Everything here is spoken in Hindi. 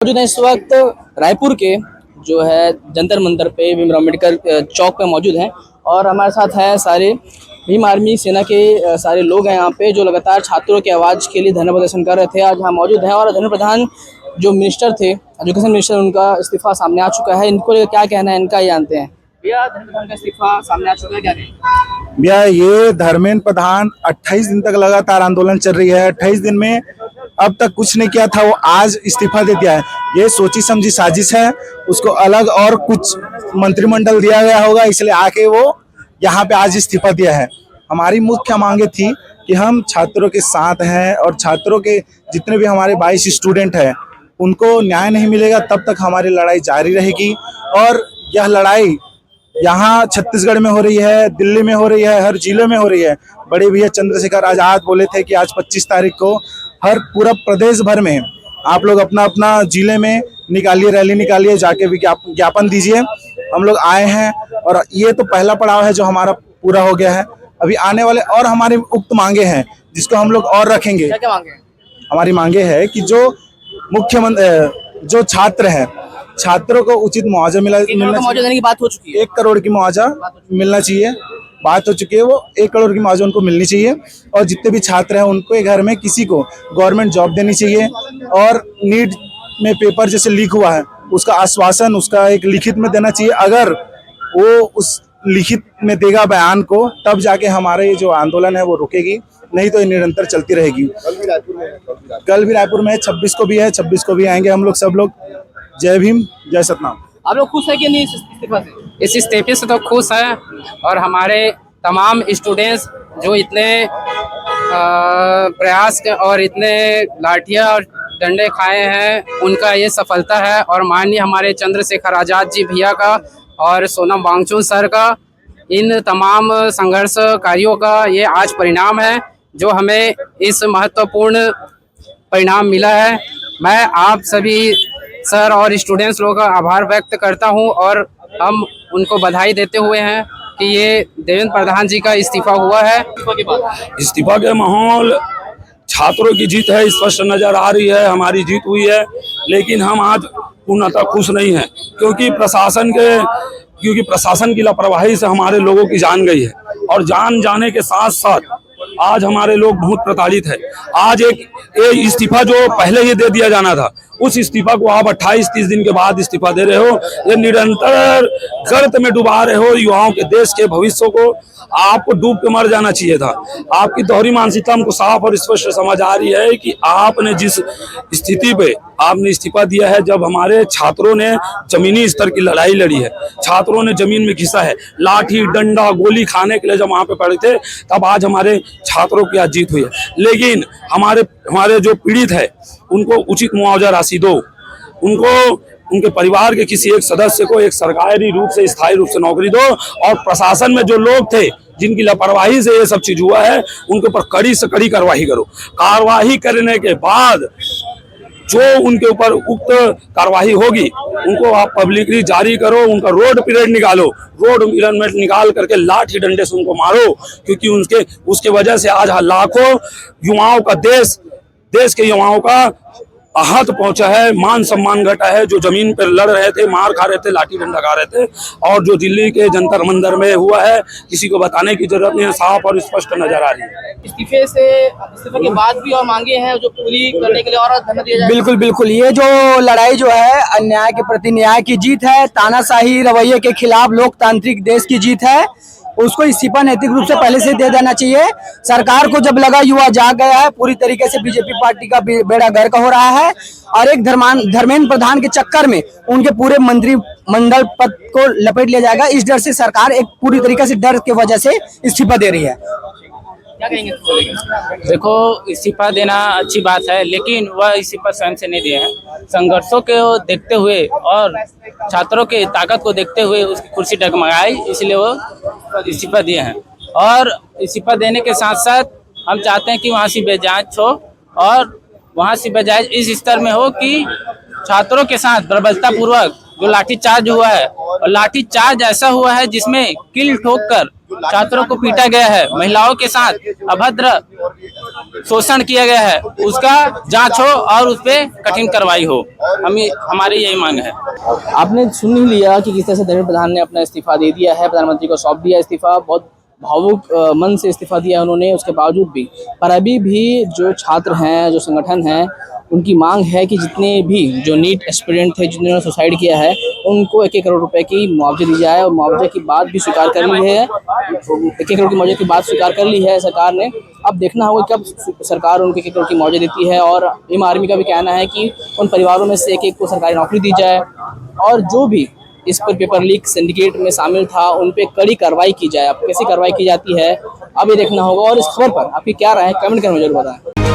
मौजूद है इस वक्त रायपुर के जो है जंतर मंतर पे भीमराव अम्बेडकर चौक पे मौजूद हैं और हमारे साथ है सारे भीम आर्मी सेना के सारे लोग हैं यहाँ पे जो लगातार छात्रों की आवाज़ के लिए धरना प्रदर्शन कर रहे थे। आज यहाँ मौजूद हैं और धर्मेंद्र प्रधान जो मिनिस्टर थे, एजुकेशन मिनिस्टर, उनका इस्तीफा सामने आ चुका है। इनको क्या कहना है इनका, ये जानते हैं। भैया, धर्मेंद्र प्रधान का इस्तीफा सामने आ चुका है, क्या कहें? भैया, ये धर्मेंद्र प्रधान 28 दिन तक लगातार आंदोलन चल रही है। 28 दिन में अब तक कुछ नहीं किया था, वो आज इस्तीफा दे दिया है। ये सोची समझी साजिश है। उसको अलग और कुछ मंत्रिमंडल दिया गया होगा, इसलिए आके वो यहाँ पे आज इस्तीफा दिया है। हमारी मुख्य मांगे थी कि हम छात्रों के साथ हैं और छात्रों के जितने भी हमारे 22 स्टूडेंट हैं उनको न्याय नहीं मिलेगा तब तक हमारी लड़ाई जारी रहेगी। और यह लड़ाई यहाँ छत्तीसगढ़ में हो रही है, दिल्ली में हो रही है, हर जिले में हो रही है। बड़े भैया चंद्रशेखर आजाद बोले थे कि आज 25 तारीख को हर पूरा प्रदेश भर में आप लोग अपना अपना जिले में निकालिए, रैली निकालिए, जाके ज्ञापन दीजिए। हम लोग आए हैं और ये तो पहला पड़ाव है जो हमारा पूरा हो गया है। अभी आने वाले और हमारी उक्त मांगे हैं जिसको हम लोग और रखेंगे। क्या मांगे? हमारी मांगे है कि जो मुख्यमंत्री जो छात्र हैं, छात्रों को उचित मुआवजा मिलना देने की बात हो चुकी है। 1 करोड़ की मुआवजा मिलना चाहिए, बात हो चुकी है। वो 1 करोड़ की मुआवजा उनको मिलनी चाहिए और जितने भी छात्र हैं उनको घर में किसी को गवर्नमेंट जॉब देनी चाहिए। और नीट में पेपर जैसे लीक हुआ है उसका आश्वासन उसका एक लिखित में देना चाहिए। अगर वो उस लिखित में देगा बयान को तब जाके हमारे ये जो आंदोलन है वो रुकेगी, नहीं तो ये निरंतर चलती रहेगी। कल भी रायपुर में 26 को भी है, 26 को भी आएंगे हम लोग सब लोग। जय भीम, जय सतनाम। आप लोग खुश है कि नहीं इस इस्तीफा से? इस इस्तीफे से तो खुश है और हमारे तमाम स्टूडेंट्स जो इतने प्रयास के और इतने लाठियाँ और डंडे खाए हैं उनका ये सफलता है। और माननीय हमारे चंद्रशेखर आजाद जी भैया का और सोनम वांगचुक सर का, इन तमाम संघर्षकारियों का ये आज परिणाम है जो हमें इस महत्वपूर्ण परिणाम मिला है। मैं आप सभी सर और स्टूडेंट्स लोगों का आभार व्यक्त करता हूं और हम उनको बधाई देते हुए हैं कि ये देवेंद्र प्रधान जी का इस्तीफा हुआ है। इस्तीफा के माहौल छात्रों की जीत है, स्पष्ट नजर आ रही है, हमारी जीत हुई है। लेकिन हम आज पूर्णतः खुश नहीं हैं क्योंकि प्रशासन की लापरवाही से हमारे लोगों की जान गई है और जान जाने के साथ साथ आज हमारे लोग बहुत प्रताड़ित है। आज एक इस्तीफा जो पहले ही दे दिया जाना था, उस इस्तीफा को आप 28-30 दिन के बाद इस्तीफा दे रहे हो। ये निरंतर गर्त में डुबा रहे हो युवाओं के, देश के भविष्य को। आपको डूब के मर जाना चाहिए था। आपकी दोहरी मानसिकता हमको साफ और स्पष्ट समझ आ रही है कि आपने जिस स्थिति पे आपने इस्तीफा दिया है, जब हमारे छात्रों ने जमीनी स्तर की लड़ाई लड़ी है, छात्रों ने जमीन में घिसा है, लाठी डंडा गोली खाने के लिए जब वहां पे पड़े थे, तब आज हमारे छात्रों की आज जीत हुई है। लेकिन हमारे जो पीड़ित है उनको उचित मुआवजा राशि दो, उनको उनके परिवार के किसी एक सदस्य को एक सरकारी रूप से, स्थायी रूप से नौकरी दो। और प्रशासन में जो लोग थे जिनकी लापरवाही से ये सब चीज हुआ है उनके ऊपर कड़ी से कड़ी कार्रवाई करो। कार्रवाई करने के बाद जो उनके ऊपर उक्त कार्रवाई होगी उनको आप पब्लिकली जारी करो, उनका रोड पीरियड निकालो, रोड पीरियड निकाल करके लाठी डंडे से उनको मारो। क्योंकि उसके वजह से आज लाखों युवाओं का देश के युवाओं का आहत पहुंचा है, मान सम्मान घटा है। जो जमीन पर लड़ रहे थे, मार खा रहे थे, लाठी डंडा खा रहे थे, और जो दिल्ली के जंतर मंदिर में हुआ है किसी को बताने की जरूरत नहीं है, साफ और स्पष्ट नजर आ रही है। इस्तीफे के बाद भी और मांगे हैं जो पूरी करने के लिए और धरना दिया जाए। बिल्कुल बिल्कुल, ये जो लड़ाई जो है अन्याय के प्रति न्याय की जीत है, तानाशाही रवैये के खिलाफ लोकतांत्रिक देश की जीत है। उसको इस्तीफा नैतिक रूप से पहले से दे देना चाहिए। सरकार को जब लगा युवा जाग गया है, पूरी तरीके से बीजेपी पार्टी का बेड़ा गर्क हो रहा है और एक धर्मेंद्र प्रधान के चक्कर में उनके पूरे मंत्रिमंडल पद को लपेट लिया जाएगा। इस डर से सरकार एक पूरी तरीके से डर की वजह से इस्तीफा दे रही है। क्या कहेंगे? देखो, इस्तीफा देना अच्छी बात है लेकिन वह इस्तीफा स्वयं से नहीं दिए हैं। संघर्षों को देखते हुए और छात्रों के ताकत को देखते हुए उसकी कुर्सी डगमगाई, इसलिए वो इस्तीफा दिए हैं। और इस्तीफा देने के साथ साथ हम चाहते हैं कि वहाँ से बेजांच हो और वहाँ से बेजांच इस स्तर में हो कि छात्रों के साथ बर्बरता पूर्वक जो लाठीचार्ज हुआ है, और लाठीचार्ज ऐसा हुआ है जिसमें किल ठोक कर छात्रों को पीटा गया है, महिलाओं के साथ अभद्र शोषण किया गया है उसका जांच हो और उस पर कठिन कार्रवाई हो, हमारी यही मांग है। आपने सुन ही लिया कि किस तरह से धर्मेंद्र प्रधान ने अपना इस्तीफा दे दिया है, प्रधानमंत्री को सौंप दिया इस्तीफा। बहुत भावुक मन से इस्तीफा दिया उन्होंने, उसके बावजूद भी पर अभी भी जो छात्र हैं, जो संगठन हैं, उनकी मांग है कि जितने भी जो नीट एस्पिरेंट थे जिन्होंने सुसाइड किया है उनको 1-1 करोड़ रुपए की मुआवजे दी जाए। और मुआवजे की बात भी स्वीकार कर ली है, 1-1 करोड़ की मुआवजे की बात स्वीकार कर ली है सरकार ने। अब देखना होगा कब सरकार उनको 1-1 करोड़ की मुआवजे देती है। और भीम आर्मी का भी कहना है कि उन परिवारों में से एक को सरकारी नौकरी दी जाए और जो भी इस पर पेपर लीक सिंडिकेट में शामिल था उन पे कड़ी कार्रवाई की जाए। अब कैसी कार्रवाई की जाती है अब ये देखना होगा। और इस खबर पर आपकी क्या राय है, कमेंट करके जरूर बताएं।